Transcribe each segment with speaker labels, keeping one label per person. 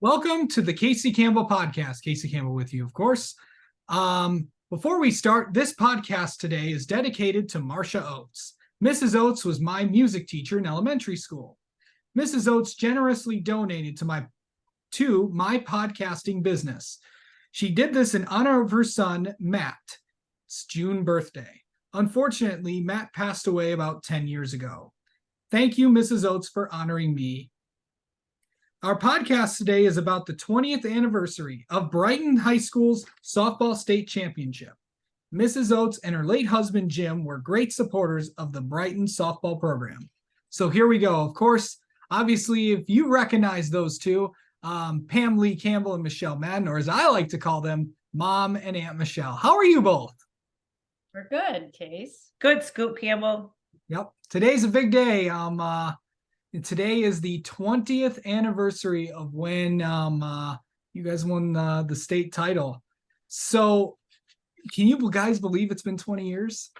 Speaker 1: Welcome to the Casey Campbell podcast. Casey Campbell with you, of course. Before we start, this podcast today is dedicated to Marcia Oates. Mrs. Oates was my music teacher in elementary school. Mrs. Oates generously donated to my podcasting business. She did this in honor of her son, Matt's June birthday. Unfortunately, Matt passed away about 10 years ago. Thank you, Mrs. Oates, for honoring me. Our podcast today is about the 20th anniversary of Brighton High School's softball state championship. Mrs. Oates and her late husband, Jim, were great supporters of the Brighton softball program. So here we go. Of course, obviously, if you recognize those two, Pam Lee-Campbell and Michelle Madden, or as I like to call them, Mom and Aunt Michelle. How are you both?
Speaker 2: We're good, Case.
Speaker 3: Good, Scoop Campbell.
Speaker 1: Yep. Today's a big day. Today is the 20th anniversary of when you guys won the state title. So can you guys believe it's been 20 years?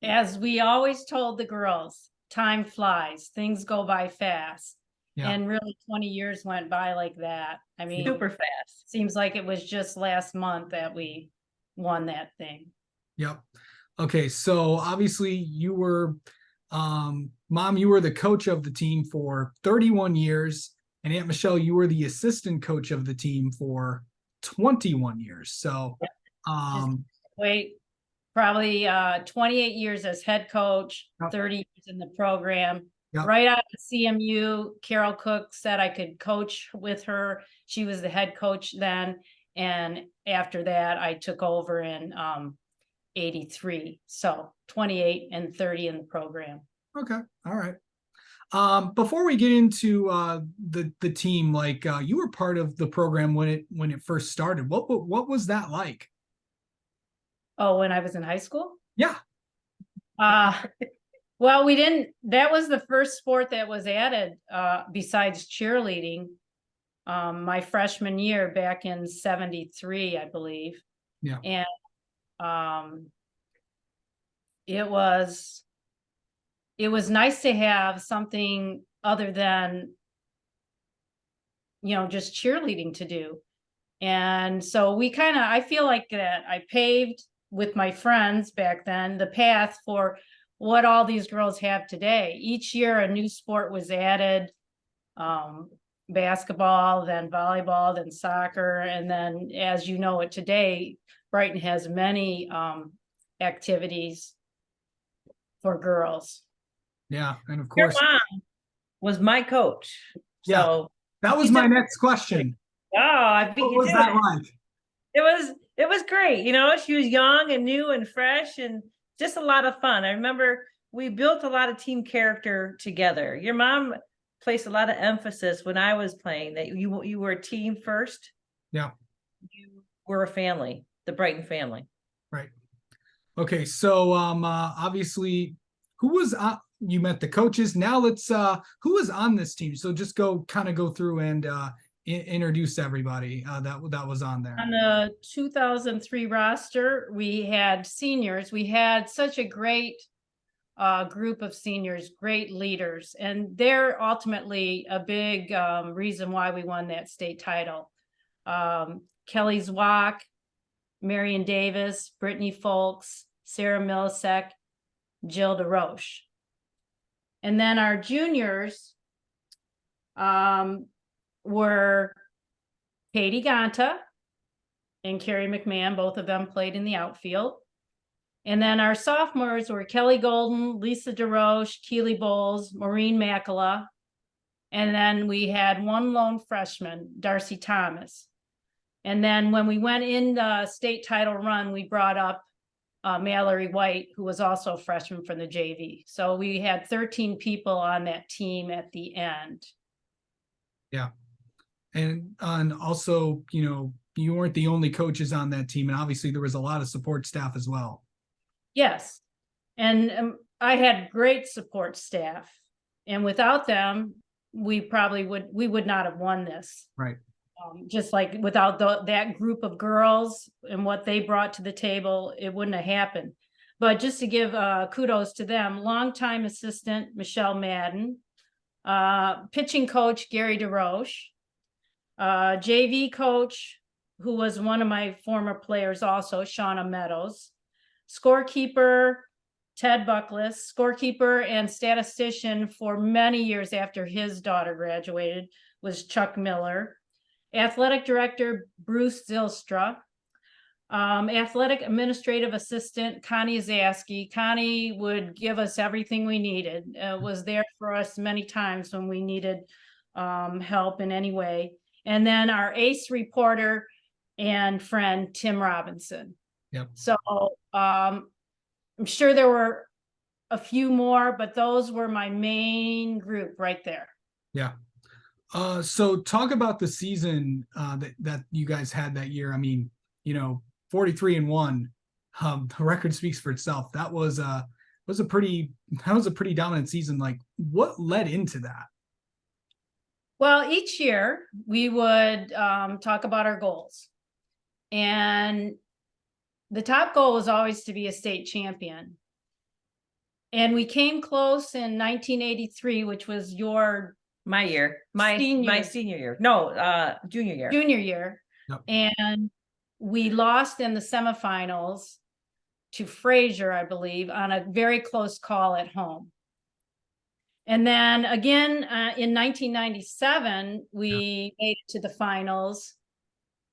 Speaker 2: As we always told the girls, time flies, things go by fast. Yeah. And really 20 years went by like that. I mean,
Speaker 3: super fast.
Speaker 2: Seems like it was just last month that we won that thing.
Speaker 1: Yep. Okay, so obviously you were Mom, you were the coach of the team for 31 years, and Aunt Michelle, you were the assistant coach of the team for 21 years. So,
Speaker 2: probably 28 years as head coach, 30 years in the program.
Speaker 1: Yep.
Speaker 2: Right out of CMU, Carol Cook said I could coach with her. She was the head coach then, and after that, I took over in 83. So 28 and 30 in the program.
Speaker 1: Okay. All right. Before we get into the team, like you were part of the program when it first started. What was that like?
Speaker 2: Oh, when I was in high school?
Speaker 1: Yeah.
Speaker 2: Well, we didn't. That was the first sport that was added besides cheerleading. My freshman year back in 73, I believe.
Speaker 1: Yeah.
Speaker 2: And it was nice to have something other than, just cheerleading to do. And so I feel like that I paved with my friends back then the path for what all these girls have today. Each year a new sport was added, basketball, then volleyball, then soccer. And then, as you know it today, Brighton has many activities for girls.
Speaker 1: Yeah, and of course,
Speaker 3: your mom was my coach.
Speaker 1: Yeah, so that was my next question.
Speaker 3: Oh, I beat you.
Speaker 1: What was that like?
Speaker 3: It was great. She was young and new and fresh and just a lot of fun. I remember we built a lot of team character together. Your mom placed a lot of emphasis when I was playing that you were a team first.
Speaker 1: Yeah,
Speaker 3: you were a family, the Brighton family.
Speaker 1: Right. Okay, so obviously, who was you met the coaches. Now let's who was on this team? So just go through and introduce everybody that was on there.
Speaker 2: On the 2003 roster, we had seniors. We had such a great group of seniors, great leaders, and they're ultimately a big reason why we won that state title. Kelly Zwack, Marion Davis, Brittany Folks, Sarah Millisek, Jill DeRoche. And then our juniors were Katie Ganta and Carrie McMahon. Both of them played in the outfield. And then our sophomores were Kelly Golden, Lisa DeRoche, Keely Bowles, Maureen Makala. And then we had one lone freshman, Darcy Thomas. And then when we went in the state title run, we brought up Mallory White, who was also a freshman from the JV. So we had 13 people on that team at the end.
Speaker 1: Yeah. And also, you weren't the only coaches on that team. And obviously there was a lot of support staff as well.
Speaker 2: Yes. And I had great support staff. And without them, we would not have won this.
Speaker 1: Right.
Speaker 2: Just like without that group of girls and what they brought to the table, it wouldn't have happened. But just to give kudos to them, longtime assistant Michelle Madden, pitching coach Gary DeRoche, JV coach, who was one of my former players also, Shauna Meadows. Scorekeeper, Ted Buckless. Scorekeeper and statistician for many years after his daughter graduated was Chuck Miller. Athletic director, Bruce Zylstra. Athletic administrative assistant, Connie Zaski. Connie would give us everything we needed. Was there for us many times when we needed help in any way. And then our ace reporter and friend, Tim Robinson.
Speaker 1: Yep.
Speaker 2: So I'm sure there were a few more, but those were my main group right there.
Speaker 1: Yeah. So talk about the season that you guys had that year. I mean, 43-1. The record speaks for itself. That was a pretty dominant season. Like, what led into that?
Speaker 2: Well, each year we would talk about our goals, and the top goal was always to be a state champion. And we came close in 1983, which was
Speaker 3: my year, my senior year. No, junior year.
Speaker 2: Junior year.
Speaker 1: Yep.
Speaker 2: And we lost in the semifinals to Fraser, I believe, on a very close call at home. And then again, in 1997, we made it to the finals.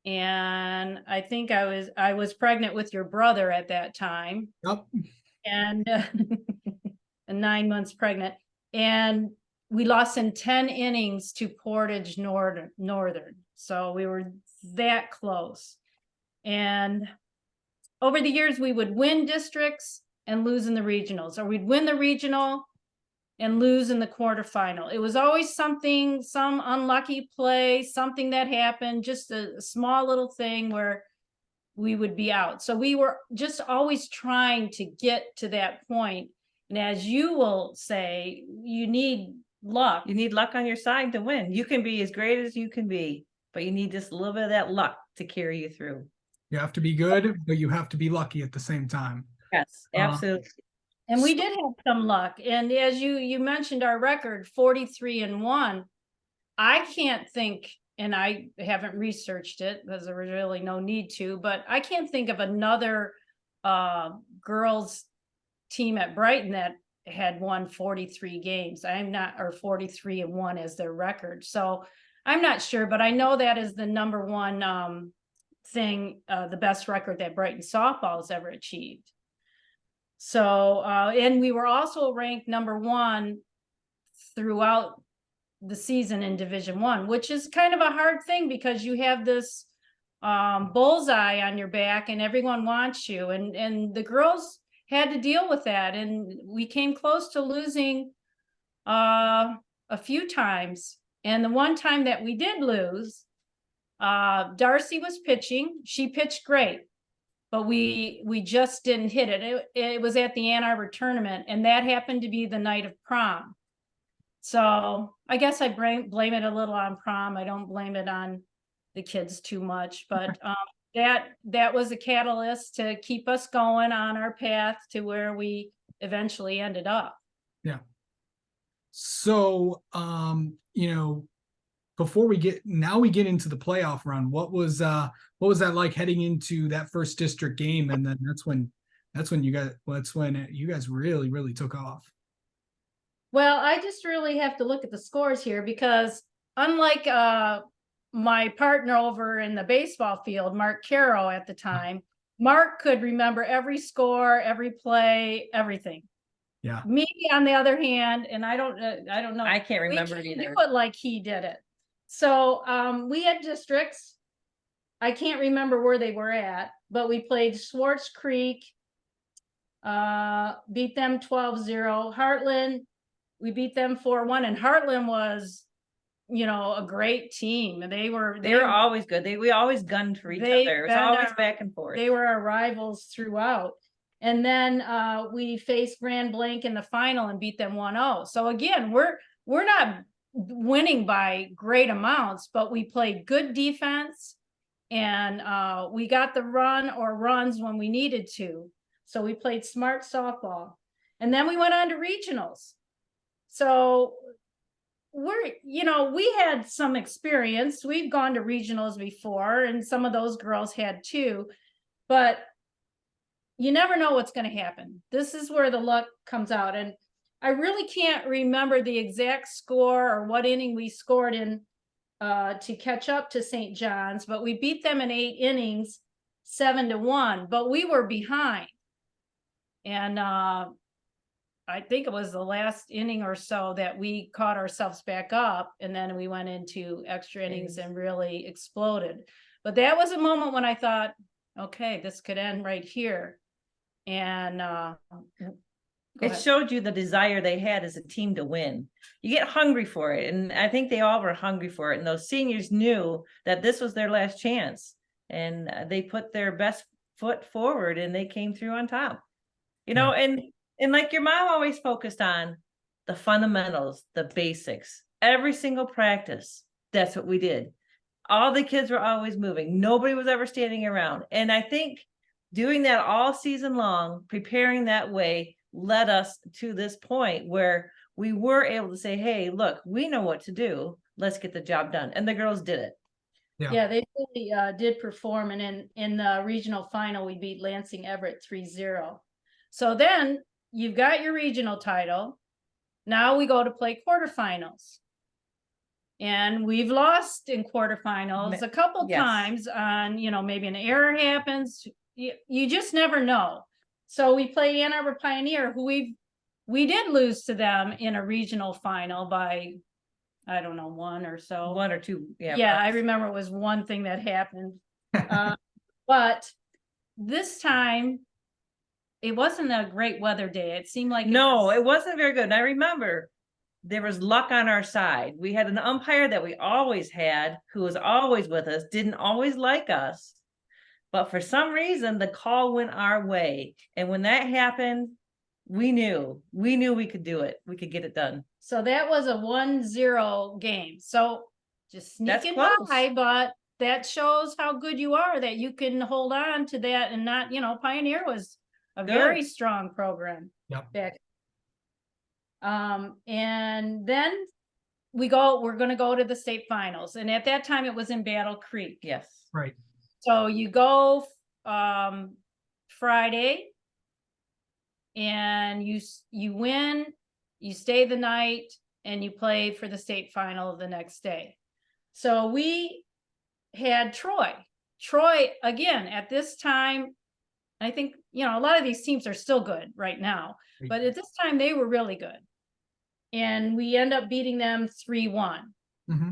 Speaker 2: And I think I was pregnant with your brother at that time.
Speaker 1: Yep.
Speaker 2: And 9 months pregnant. And we lost in 10 innings to Portage Northern. So we were that close. And over the years, we would win districts and lose in the regionals, or we'd win the regional and lose in the quarterfinal. It was always some unlucky play, something that happened, just a small little thing where we would be out. So we were just always trying to get to that point. And as you will say, you need luck.
Speaker 3: You need luck on your side to win. You can be as great as you can be, but you need just a little bit of that luck to carry you through.
Speaker 1: You have to be good, but you have to be lucky at the same time.
Speaker 3: Yes, absolutely.
Speaker 2: And we did have some luck. And as you mentioned our record, 43-1, I can't think, and I haven't researched it because there was really no need to, but I can't think of another girls team at Brighton that had won 43 games. Or 43-1 as their record. So I'm not sure, but I know that is the number one thing, the best record that Brighton softball has ever achieved. So, and we were also ranked number 1 throughout the season in Division I, which is kind of a hard thing because you have this bullseye on your back and everyone wants you. And the girls had to deal with that. And we came close to losing a few times. And the one time that we did lose, Darcy was pitching. She pitched great, but we just didn't hit it. It was at the Ann Arbor tournament, and that happened to be the night of prom. So I guess I blame it a little on prom. I don't blame it on the kids too much, but that was a catalyst to keep us going on our path to where we eventually ended up.
Speaker 1: Yeah. So, before we get into the playoff run, what was that like heading into that first district game? And then that's when you guys really, really took off.
Speaker 2: Well, I just really have to look at the scores here because unlike my partner over in the baseball field, Mark Caro at the time, Mark could remember every score, every play, everything.
Speaker 1: Yeah.
Speaker 2: Me, on the other hand, and I don't know.
Speaker 3: I can't remember it either.
Speaker 2: Do it like he did it. So we had districts. I can't remember where they were at, but we played Swartz Creek, beat them 12-0. Heartland, we beat them 4-1, and Heartland was, a great team. They were
Speaker 3: always good. We always gunned for each other. It was always back and forth.
Speaker 2: They were our rivals throughout. And then we faced Grand Blanc in the final and beat them 1-0. So again, we're not winning by great amounts, but we played good defense and we got the runs when we needed to. So we played smart softball. And then we went on to regionals. So we had some experience. We've gone to regionals before, and some of those girls had too, but you never know what's going to happen. This is where the luck comes out. And I really can't remember the exact score or what inning we scored in to catch up to St. John's, but we beat them in 8 innings, 7-1, but we were behind. And I think it was the last inning or so that we caught ourselves back up, and then we went into extra innings and really exploded. But that was a moment when I thought, okay, this could end right here. And
Speaker 3: it showed you the desire they had as a team to win. You get hungry for it. And I think they all were hungry for it. And those seniors knew that this was their last chance. And they put their best foot forward and they came through on top. And like your mom always focused on, the fundamentals, the basics, every single practice. That's what we did. All the kids were always moving. Nobody was ever standing around. And I think doing that all season long, preparing that way, led us to this point where we were able to say, hey, look, we know what to do. Let's get the job done. And the girls did it.
Speaker 2: Yeah, they really did perform. And in the regional final, we beat Lansing Everett 3-0. So then you've got your regional title. Now we go to play quarterfinals. And we've lost in quarterfinals a couple times on, maybe an error happens. You just never know. So we play Ann Arbor Pioneer, who we did lose to them in a regional final by, I don't know, 1 or so.
Speaker 3: 1 or 2.
Speaker 2: Yeah, I remember it was one thing that happened. But this time, it wasn't a great weather day. It seemed like
Speaker 3: it wasn't very good. And I remember there was luck on our side. We had an umpire that we always had, who was always with us, didn't always like us. But for some reason, the call went our way. And when that happened, we knew we could do it. We could get it done.
Speaker 2: So that was a 1-0 game. So just sneaking by, but that shows how good you are, that you can hold on to that and not, Pioneer was a very strong program.
Speaker 1: Yep.
Speaker 2: Back. And then we're going to go to the state finals. And at that time it was in Battle Creek.
Speaker 3: Yes.
Speaker 1: Right.
Speaker 2: So you go Friday and you win, you stay the night, and you play for the state final the next day. So we had Troy. Troy, again, at this time, I think, a lot of these teams are still good right now, but at this time they were really good. And we end up beating them 3-1.
Speaker 1: Mm-hmm.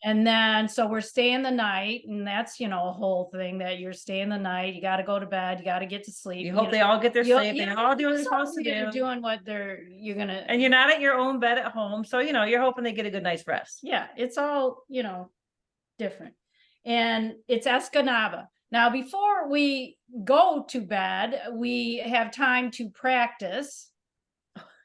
Speaker 2: And then, so we're staying the night, and that's, a whole thing that you're staying the night. You got to go to bed. You got to get to sleep.
Speaker 3: You hope they all get their sleep. They all do what they're supposed to do.
Speaker 2: You're doing what you're going to.
Speaker 3: And you're not at your own bed at home. So, you're hoping they get a good night's rest.
Speaker 2: Yeah, it's all, different. And it's Escanaba. Now, before we go to bed, we have time to practice.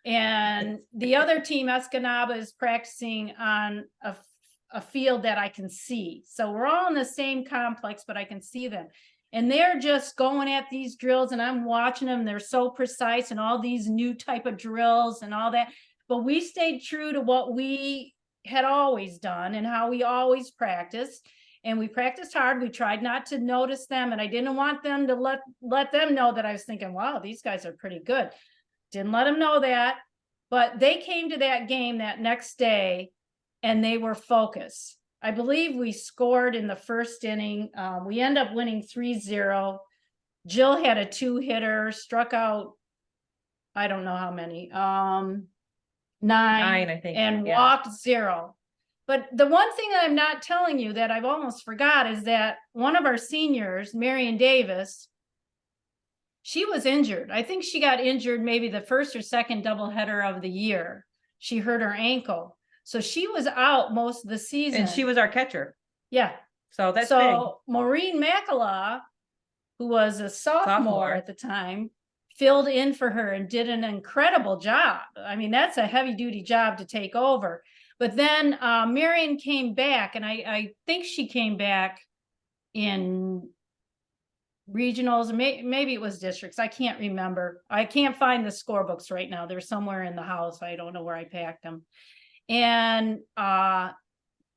Speaker 2: And the other team, Escanaba, is practicing on a field that I can see. So we're all in the same complex, but I can see them. And they're just going at these drills, and I'm watching them. They're so precise, and all these new type of drills and all that. But we stayed true to what we had always done and how we always practiced. And we practiced hard. We tried not to notice them. And I didn't want them to let them know that I was thinking, wow, these guys are pretty good. Didn't let them know that. But they came to that game that next day, and they were focused. I believe we scored in the first inning. We end up winning 3-0. Jill had a 2-hitter, struck out, I don't know how many, 9,
Speaker 3: I think,
Speaker 2: and walked 0. But the one thing that I'm not telling you that I've almost forgot is that one of our seniors, Marion Davis, she was injured. I think she got injured maybe the first or second doubleheader of the year. She hurt her ankle. So she was out most of the season.
Speaker 3: And she was our catcher.
Speaker 2: Yeah.
Speaker 3: So that's big.
Speaker 2: Maureen Makala, who was a sophomore at the time, filled in for her and did an incredible job. I mean, that's a heavy duty job to take over. But then Marion came back, and I think she came back in regionals, maybe it was districts. I can't remember. I can't find the scorebooks right now. They're somewhere in the house. I don't know where I packed them. And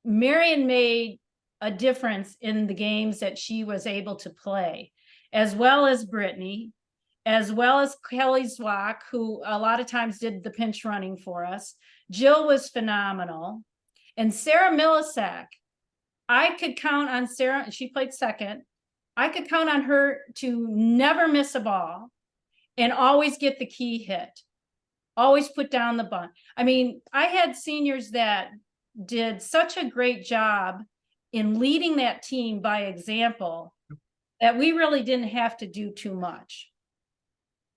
Speaker 2: Marion made a difference in the games that she was able to play, as well as Brittany, as well as Kelly Zwack, who a lot of times did the pinch running for us. Jill was phenomenal. And Sarah Millisak, I could count on Sarah, and she played second. I could count on her to never miss a ball and always get the key hit, always put down the bunt. I mean, I had seniors that did such a great job in leading that team by example that we really didn't have to do too much.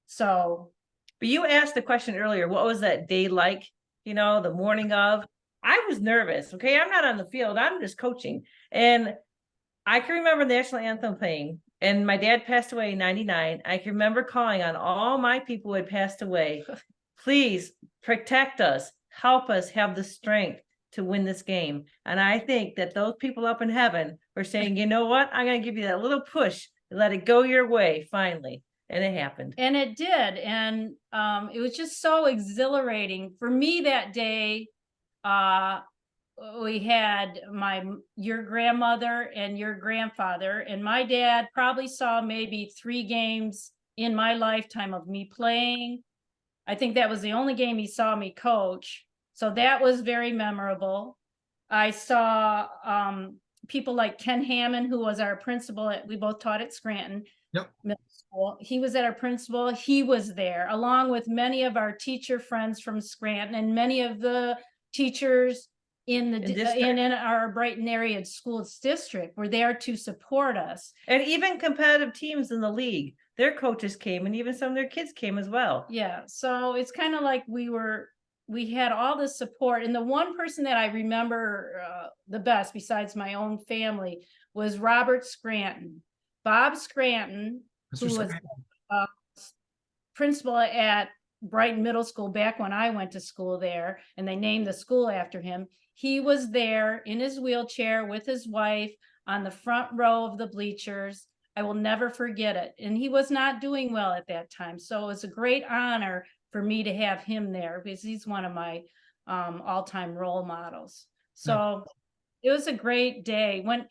Speaker 2: So,
Speaker 3: but you asked the question earlier, what was that day like, you know, the morning of? I was nervous. Okay, I'm not on the field, I'm just coaching. And I can remember the national anthem playing, and my dad passed away in 99. I can remember calling on all my people who had passed away. Please protect us, help us have the strength to win this game. And I think that those people up in heaven were saying, you know what? I'm going to give you that little push and let it go your way finally. And it happened.
Speaker 2: And it did. And it was just so exhilarating for me that day. We had your grandmother and your grandfather, and my dad probably saw maybe 3 games in my lifetime of me playing. I think that was the only game he saw me coach. So that was very memorable. I saw people like Ken Hammond, who was our principal we both taught at Scranton Middle School. He was at our principal. He was there, along with many of our teacher friends from Scranton and many of the teachers in our Brighton area schools district were there to support us.
Speaker 3: And even competitive teams in the league, their coaches came, and even some of their kids came as well.
Speaker 2: Yeah, so it's kind of like we had all this support. And the one person that I remember the best, besides my own family, was Robert Scranton. Bob Scranton, who was principal at Brighton Middle School back when I went to school there, and they named the school after him. He was there in his wheelchair with his wife on the front row of the bleachers. I will never forget it. And he was not doing well at that time. So it was a great honor for me to have him there, because he's one of my all-time role models. So it was a great day. When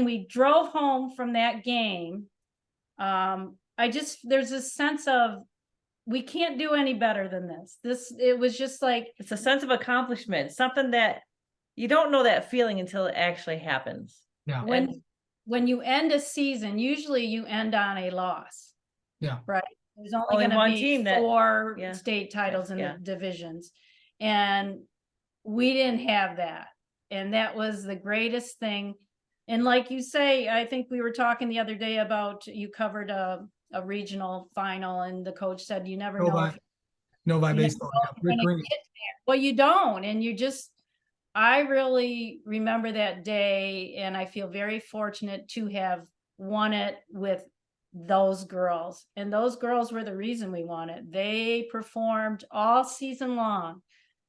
Speaker 2: we drove home from that game, there's a sense of, we can't do any better than this. It was just like,
Speaker 3: it's a sense of accomplishment, something that you don't know that feeling until it actually happens.
Speaker 1: Yeah.
Speaker 2: When you end a season, usually you end on a loss.
Speaker 1: Yeah.
Speaker 2: Right. There's only going to be 4 state titles in the divisions. And we didn't have that. And that was the greatest thing. And like you say, I think we were talking the other day about, you covered a regional final, and the coach said, you never know.
Speaker 1: Novi baseball.
Speaker 2: Well, you don't. And I really remember that day, and I feel very fortunate to have won it with those girls. And those girls were the reason we won it. They performed all season long,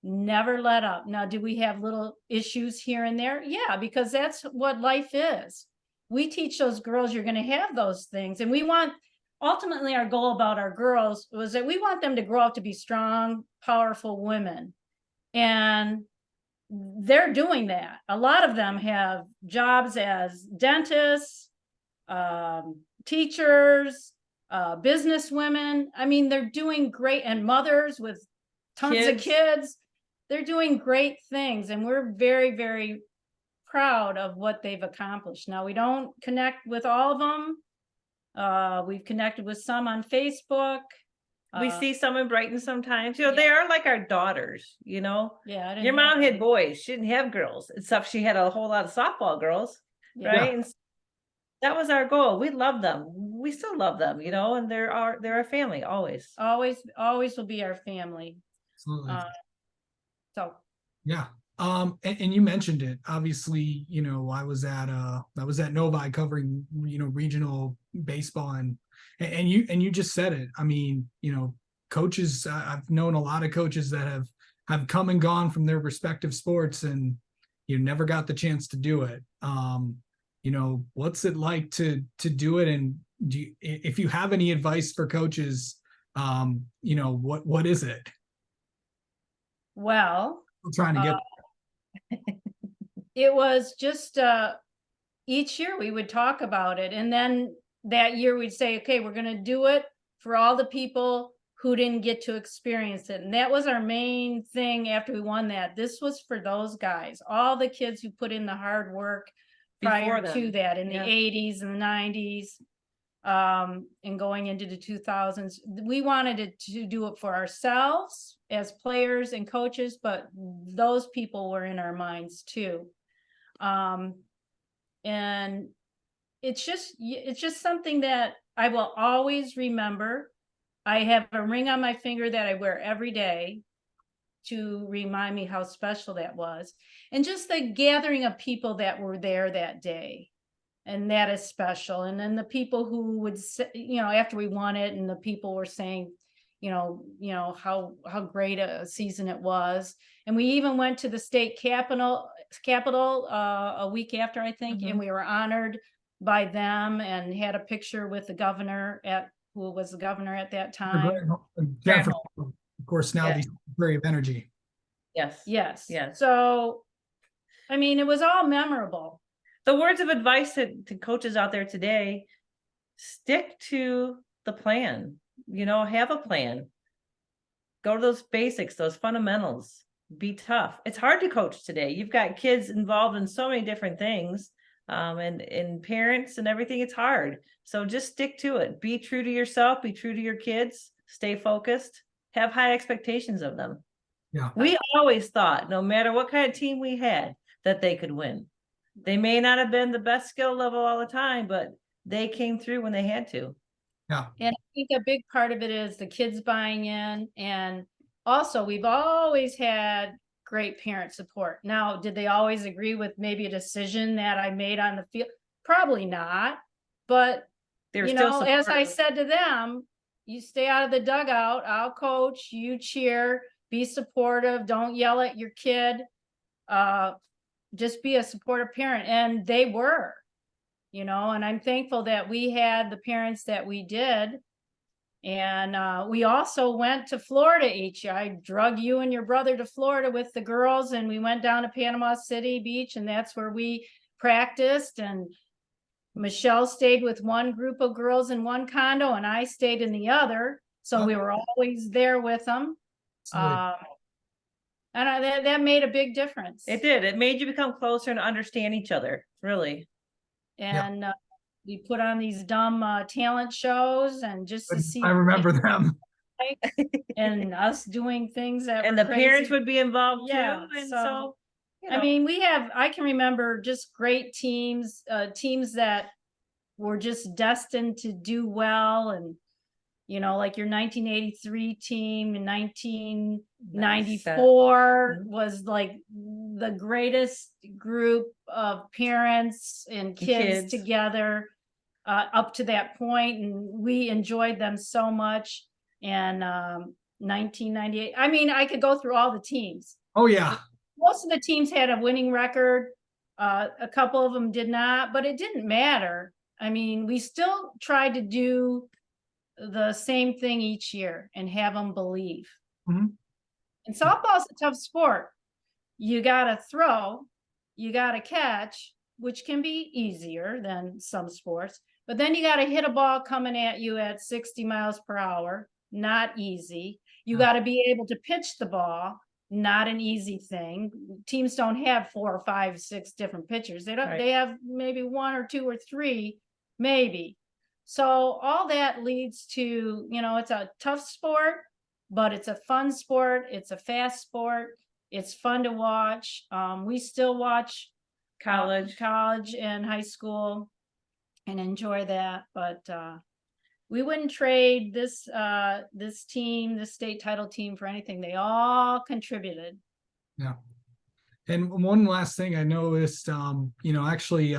Speaker 2: never let up. Now, do we have little issues here and there? Yeah, because that's what life is. We teach those girls you're going to have those things. And ultimately, our goal about our girls was that we want them to grow up to be strong, powerful women. And they're doing that. A lot of them have jobs as dentists, teachers, business women. I mean, they're doing great, and mothers with tons of kids. They're doing great things, and we're very, very proud of what they've accomplished. Now, we don't connect with all of them. We've connected with some on Facebook.
Speaker 3: We see some in Brighton sometimes. They are like our daughters,
Speaker 2: Yeah.
Speaker 3: Your mom had boys. She didn't have girls, except she had a whole lot of softball girls, right? And that was our goal. We love them. We still love them, and they're our family always.
Speaker 2: Always will be our family.
Speaker 1: Absolutely.
Speaker 2: Yeah.
Speaker 1: And you mentioned it, obviously, I was at Novi covering, regional baseball, and you just said it. I mean, coaches, I've known a lot of coaches that have come and gone from their respective sports, and you never got the chance to do it. What's it like to do it? And if you have any advice for coaches, what is it?
Speaker 2: Well,
Speaker 1: I'm trying to get.
Speaker 2: It was just each year we would talk about it, and then that year we'd say, okay, we're going to do it for all the people who didn't get to experience it. And that was our main thing after we won that. This was for those guys, all the kids who put in the hard work prior to that in the 80s and the 90s, and going into the 2000s. We wanted it to do it for ourselves as players and coaches, but those people were in our minds too. And it's just something that I will always remember. I have a ring on my finger that I wear every day to remind me how special that was. And just the gathering of people that were there that day. And that is special. And then the people who would say, after we won it, and the people were saying, how great a season it was. And we even went to the state capitol a week after, I think, and we were honored by them and had a picture with the governor who was the governor at that time.
Speaker 1: Jennifer, of course, now the Secretary of Energy.
Speaker 3: Yes.
Speaker 2: So, I mean, it was all memorable.
Speaker 3: The words of advice to coaches out there today: stick to the plan. Have a plan. Go to those basics, those fundamentals. Be tough. It's hard to coach today. You've got kids involved in so many different things, and parents and everything. It's hard. So just stick to it. Be true to yourself. Be true to your kids. Stay focused. Have high expectations of them.
Speaker 1: Yeah.
Speaker 3: We always thought, no matter what kind of team we had, that they could win. They may not have been the best skill level all the time, but they came through when they had to.
Speaker 1: Yeah.
Speaker 2: And I think a big part of it is the kids buying in. And also, we've always had great parent support. Now, did they always agree with maybe a decision that I made on the field? Probably not. But, as I said to them, you stay out of the dugout, I'll coach, you cheer, be supportive, don't yell at your kid. Just be a supportive parent. And they were, and I'm thankful that we had the parents that we did. And we also went to Florida each year. I drug you and your brother to Florida with the girls, and we went down to Panama City Beach, and that's where we practiced. And Michelle stayed with one group of girls in one condo, and I stayed in the other. So we were always there with them. And that made a big difference.
Speaker 3: It did. It made you become closer and understand each other, really.
Speaker 2: And we put on these dumb talent shows, and just to see.
Speaker 1: I remember them.
Speaker 2: And us doing things that
Speaker 3: and
Speaker 2: were
Speaker 3: the
Speaker 2: crazy.
Speaker 3: Parents would be involved too. And
Speaker 2: so I mean, I can remember just great teams, teams that were just destined to do well. And, like your 1983 team in 1994 was like the greatest group of parents and kids together up to that point. And we enjoyed them so much. And 1998, I mean, I could go through all the teams.
Speaker 1: Oh, yeah.
Speaker 2: Most of the teams had a winning record. A couple of them did not, but it didn't matter. I mean, we still tried to do the same thing each year and have them believe. And softball's a tough sport. You got to throw, you got to catch, which can be easier than some sports, but then you got to hit a ball coming at you at 60 miles per hour. Not easy. You got to be able to pitch the ball. Not an easy thing. Teams don't have 4 or 5, 6 different pitchers. They don't. They have maybe 1 or 2 or 3, maybe. So all that leads to, it's a tough sport, but it's a fun sport. It's a fast sport. It's fun to watch. We still watch college and high school and enjoy that. But we wouldn't trade this team, this state title team, for anything. They all contributed.
Speaker 1: Yeah. And one last thing I noticed, actually,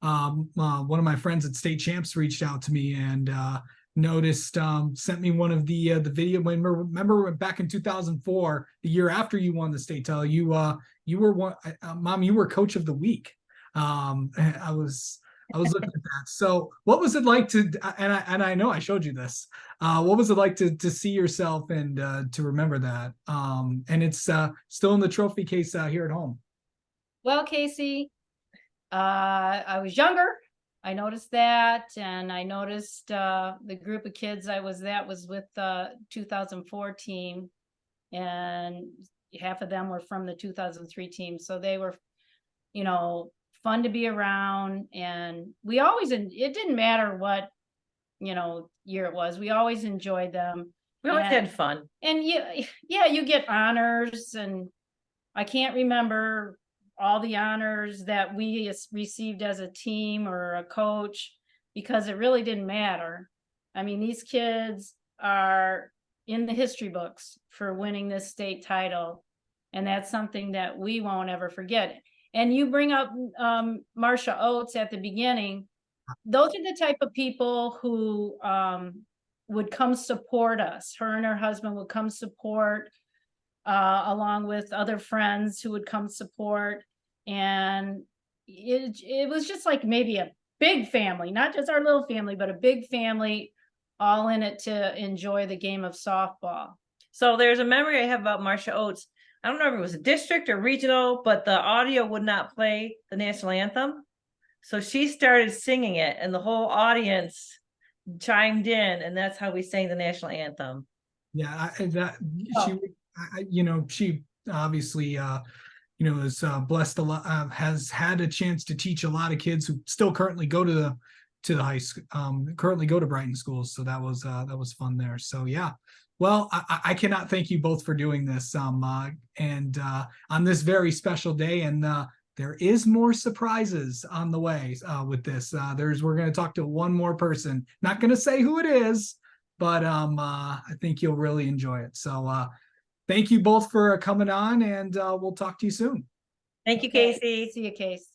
Speaker 1: one of my friends at State Champs reached out to me and noticed, sent me one of the video. Remember back in 2004, the year after you won the state title, you were Mom, you were coach of the week. I was I was looking at that. So what was it like to, and I know I showed you this. What was it like to see yourself and to remember that? And it's still in the trophy case here at home.
Speaker 2: Well, Casey, I was younger. I noticed that, and I noticed the group of kids I was with the 2004 team, and half of them were from the 2003 team. So they were, you know, fun to be around. And we always, it didn't matter what, you know, year it was. We always enjoyed them.
Speaker 3: We always
Speaker 2: And-
Speaker 3: had fun.
Speaker 2: And yeah, you get honors, and I can't remember all the honors that we received as a team or a coach, because it really didn't matter. I mean, these kids are in the history books for winning this state title, and that's something that we won't ever forget. And you bring up Marcia Oates at the beginning. Those are the type of people who would come support us. Her and her husband would come support, along with other friends who would come support. And it was just like maybe a big family, not just our little family, but a big family, all in it to enjoy the game of softball.
Speaker 3: So there's a memory I have about Marcia Oates. I don't know if it was a district or regional, but the audio would not play the national anthem. So she started singing it, and the whole audience chimed in, and that's how we sang the national anthem.
Speaker 1: Yeah, she obviously is blessed a lot, has had a chance to teach a lot of kids who still currently go to the high school, currently go to Brighton schools. So that was fun there. So yeah, well, I cannot thank you both for doing this, and on this very special day. And there is more surprises on the way with this. We're going to talk to one more person. Not going to say who it is, but I think you'll really enjoy it. So thank you both for coming on, and we'll talk to you soon.
Speaker 3: Thank you, Casey.
Speaker 2: See you, Case.